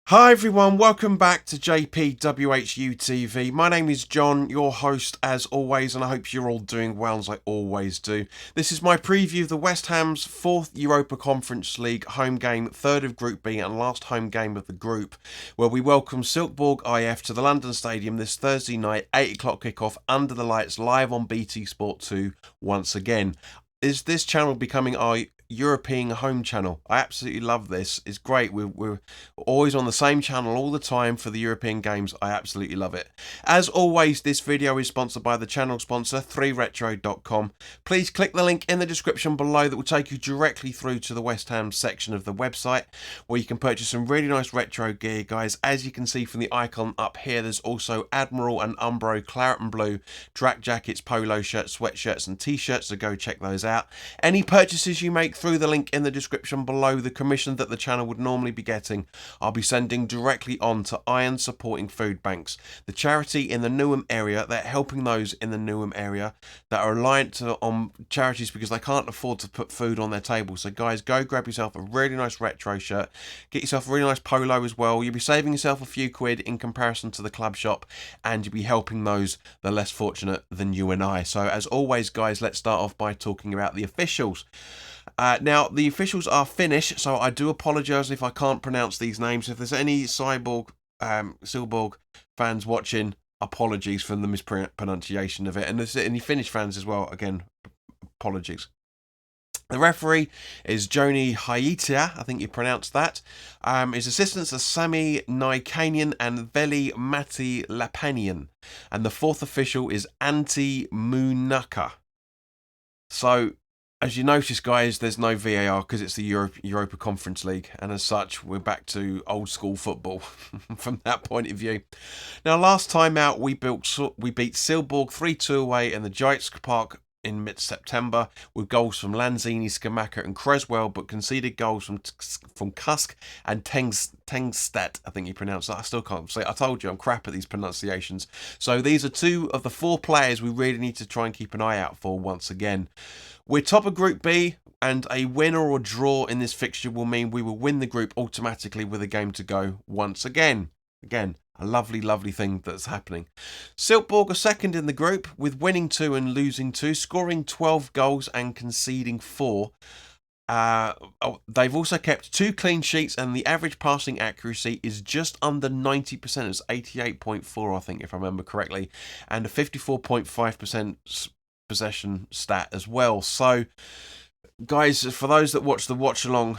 Hi everyone, welcome back to WHU TV. My name is John, your host as always, and I hope you're all doing well as I always do. This is my preview of the West Ham's 4th Europa Conference League home game, 3rd of Group B and last home game of the group, where we welcome Silkeborg IF to the London Stadium this Thursday night, 8 o'clock kickoff under the lights live on BT Sport 2 once again. Is this channel becoming our European home channel? I absolutely love this. It's great. We're always on the same channel all the time for the European games. I absolutely love it. As always, this video is sponsored by the channel sponsor 3retro.com. Please click the link in the description below that will take you directly through to the West Ham section of the website where you can purchase some really nice retro gear, guys. As you can see from the icon up here, there's also Admiral and Umbro claret and blue track jackets, polo shirts, sweatshirts and t-shirts, so go check those out. Any purchases you make through the link in the description below, the commission that the channel would normally be getting, I'll be sending directly on to Iron Supporting Food Banks, the charity in the Newham area. They're helping those in the Newham area that are reliant on charities because they can't afford to put food on their table. So guys, go grab yourself a really nice retro shirt, get yourself a really nice polo as well. You'll be saving yourself a few quid in comparison to the club shop, and you'll be helping those that are less fortunate than you and I. So as always, guys, let's start off by talking about the officials. Now, the officials are Finnish, so I do apologise if I can't pronounce these names. If there's any Silkeborg fans watching, apologies for the mispronunciation of it. And there's any Finnish fans as well, again, apologies. The referee is Joni Haitia, I think you pronounced that. His assistants are Sami Naikanian and Veli Matti Lapanian. And the fourth official is Antti Munaka. So, as you notice, guys, there's no VAR because it's the Europa Conference League, and as such, we're back to old school football from that point of view. Now, last time out, we beat Silkeborg 3-2 away in the Giants Park in mid-September with goals from Lanzini, Skamaka and Creswell, but conceded goals from Kusk and Tengstedt, I think you pronounce that. I still can't say it. I told you I'm crap at these pronunciations. So these are two of the four players we really need to try and keep an eye out for once again. We're top of Group B, and a win or a draw in this fixture will mean we will win the group automatically with a game to go once again. Again, a lovely, lovely thing that's happening. Silkeborg are second in the group with winning 2 and losing 2, scoring 12 goals and conceding 4. They've also kept 2 clean sheets, and the average passing accuracy is just under 90%. It's 88.4, I think, if I remember correctly, and a 54.5% possession stat as well. So, guys, for those that watched the watch along,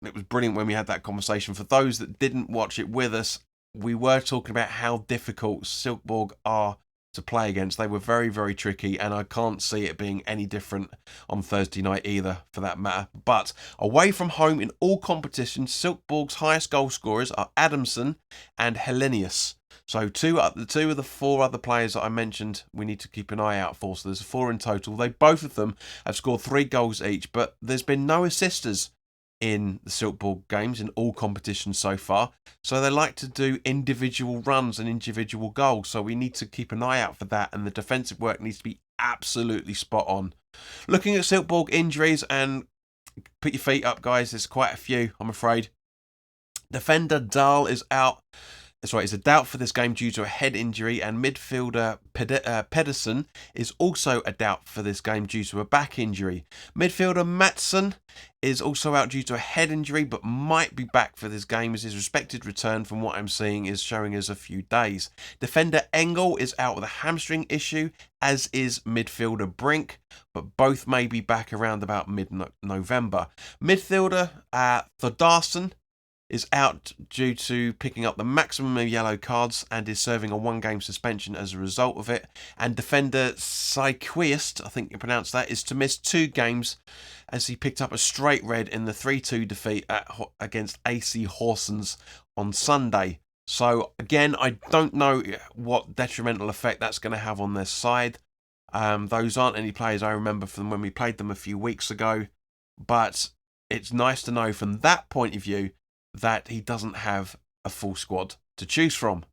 it was brilliant when we had that conversation. For those that didn't watch it with us, we were talking about how difficult Silkeborg are to play against. They were very, very tricky, and I can't see it being any different on Thursday night either, for that matter. But away from home in all competitions, Silkeborg's highest goal scorers are Adamson and Helenius. So two of the 4 other players that I mentioned we need to keep an eye out for. So there's 4 in total. Both of them have scored 3 goals each, but there's been no assisters in the Silkeborg games in all competitions so far. So they like to do individual runs and individual goals. So we need to keep an eye out for that, and the defensive work needs to be absolutely spot on. Looking at Silkeborg injuries, and put your feet up, guys, there's quite a few, I'm afraid. Defender Dahl is out. That's right, he's a doubt for this game due to a head injury, and midfielder Pedersen is also a doubt for this game due to a back injury. Midfielder Matson is also out due to a head injury, but might be back for this game as his respected return, from what I'm seeing, is showing us a few days. Defender Engel is out with a hamstring issue, as is midfielder Brink, but both may be back around about mid-November. Midfielder Thodarson is out due to picking up the maximum of yellow cards and is serving a 1-game suspension as a result of it. And defender Syquist, I think you pronounce that, is to miss 2 games as he picked up a straight red in the 3-2 defeat against AC Horsens on Sunday. So again, I don't know what detrimental effect that's going to have on their side. Those aren't any players I remember from when we played them a few weeks ago, but it's nice to know from that point of view that he doesn't have a full squad to choose from.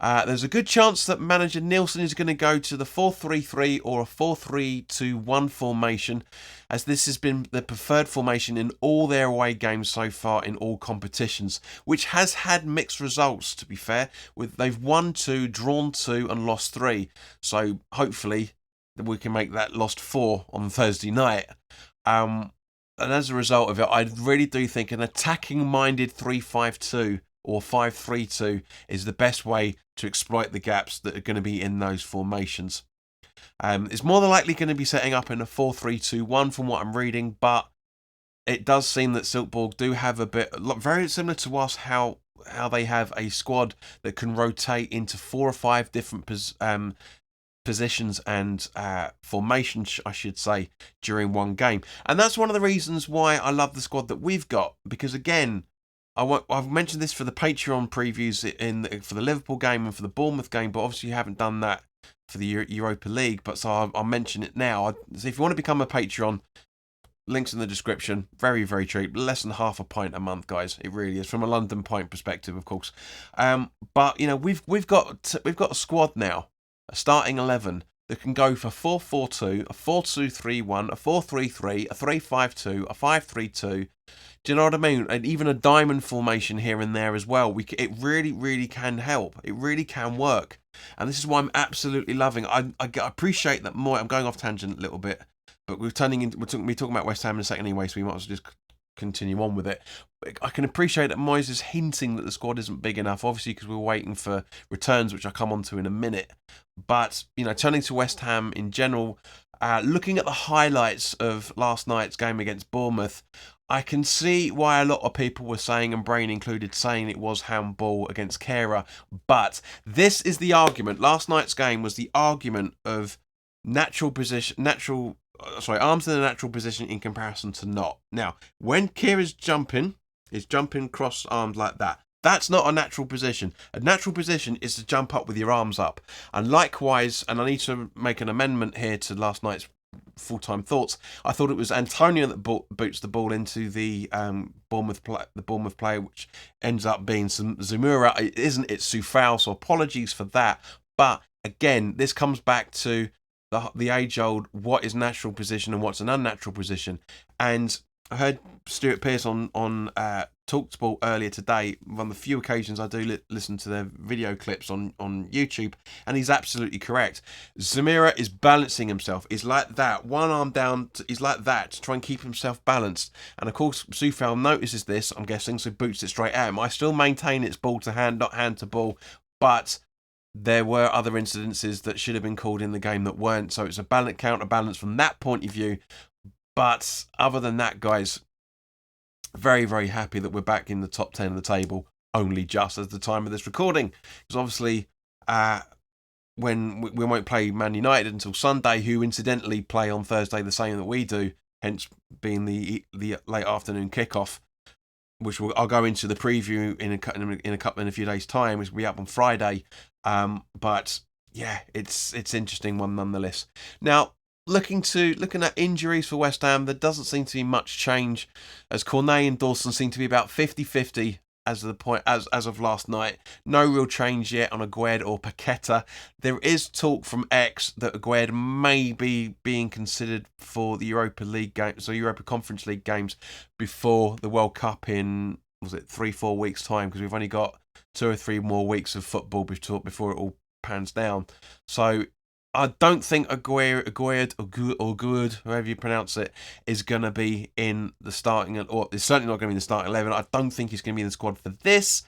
There's a good chance that manager Nielsen is going to go to the 4-3-3 or a 4-3-2-1 formation, as this has been the preferred formation in all their away games so far in all competitions, which has had mixed results, to be fair. They've won 2, drawn 2 and lost 3. So hopefully we can make that lost 4 on Thursday night. And as a result of it, I really do think an attacking-minded 3-5-2 or 5-3-2 is the best way to exploit the gaps that are going to be in those formations. It's more than likely going to be setting up in a 4-3-2-1 from what I'm reading, but it does seem that Silkeborg do have a bit, very similar to us, how they have a squad that can rotate into 4 or 5 different positions and formations, I should say, during one game. And that's one of the reasons why I love the squad that we've got, because again, I've mentioned this for the Patreon previews for the Liverpool game and for the Bournemouth game, but obviously you haven't done that for the Europa League. But so I'll mention it now. So if you want to become a Patreon, links in the description. Very, very cheap. Less than half a pint a month, guys. It really is, from a London pint perspective, of course. But you know, we've got a squad now, a starting 11 that can go for 4-4-2, a 4-2-3-1, a 4-3-3, a 3-5-2, a 5-3-2. Do you know what I mean? And even a diamond formation here and there as well. It really, really can help. It really can work. And this is why I'm absolutely loving it. I appreciate that more. I'm going off tangent a little bit, but we're talking about West Ham in a second anyway, so we might as well just continue on with it. I can appreciate that Moyes is hinting that the squad isn't big enough, obviously, because we're waiting for returns, which I'll come on to in a minute. But, you know, turning to West Ham in general, looking at the highlights of last night's game against Bournemouth, I can see why a lot of people were saying, and Brain included, saying it was handball against Kehrer. But this is the argument. Last night's game was the argument of arms in a natural position in comparison to not. Now, when Kehrer is jumping cross arms like that. That's not a natural position. A natural position is to jump up with your arms up. And likewise, and I need to make an amendment here to last night's full-time thoughts, I thought it was Antonio that boots the ball into the Bournemouth player, which ends up being Zamura. It isn't. It's Soufal, so apologies for that. But again, this comes back to the age-old what is natural position and what's an unnatural position. And I heard Stuart Pearce on TalkSport earlier today, on the few occasions I do listen to their video clips on YouTube, and he's absolutely correct. Zamira is balancing himself. He's like that, one arm down, he's like that, to try and keep himself balanced. And of course, Soufal notices this, I'm guessing, so boots it straight at him. I still maintain it's ball to hand, not hand to ball, but there were other incidences that should have been called in the game that weren't, so it's a counterbalance from that point of view. But other than that, guys, very, very happy that we're back in the top 10 of the table, only just as the time of this recording. Because obviously, when we won't play Man United until Sunday, who incidentally play on Thursday the same that we do, hence being the late afternoon kickoff, which I'll go into the preview in a few days' time, which will be up on Friday. But yeah, it's interesting one nonetheless. Now, looking at injuries for West Ham, there doesn't seem to be much change, as Cornet and Dawson seem to be about 50-50 as of last night. No real change yet on Aguerd or Paqueta. There is talk from X that Aguerd may be being considered for the Europa League games, so Europa Conference League games before the World Cup in 3-4 weeks' time, because we've only got 2 or 3 more weeks of football before it all pans down. So I don't think Aguerd or Good, however you pronounce it, is going to be in the starting, or it's certainly not going to be in the starting 11. I don't think he's going to be in the squad for this,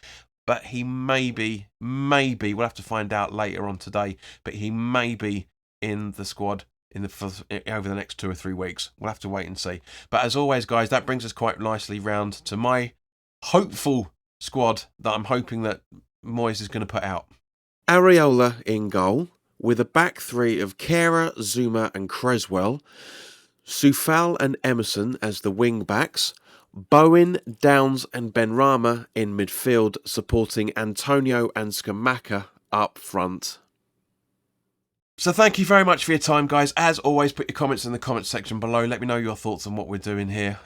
but he may be, we'll have to find out later on today, but he may be in the squad over the next 2 or 3 weeks. We'll have to wait and see. But as always, guys, that brings us quite nicely round to my hopeful squad that I'm hoping that Moyes is going to put out. Areola in goal, with a back three of Kehrer, Zuma and Creswell, Soufal and Emerson as the wing-backs, Bowen, Downs and Benrahma in midfield, supporting Antonio and Scamacca up front. So thank you very much for your time, guys. As always, put your comments in the comments section below. Let me know your thoughts on what we're doing here.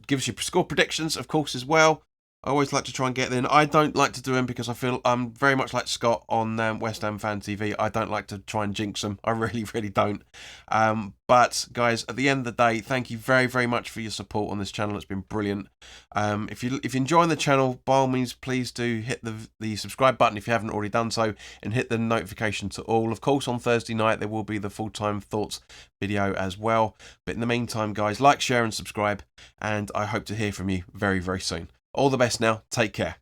Give us your score predictions, of course, as well. I always like to try and get in. I don't like to do them because I feel I'm very much like Scott on West Ham Fan TV. I don't like to try and jinx them. I really, really don't. But guys, at the end of the day, thank you very, very much for your support on this channel. It's been brilliant. If you're enjoying the channel, by all means, please do hit the subscribe button if you haven't already done so, and hit the notification to all. Of course, on Thursday night there will be the full-time thoughts video as well. But in the meantime, guys, like, share, and subscribe, and I hope to hear from you very, very soon. All the best now. Take care.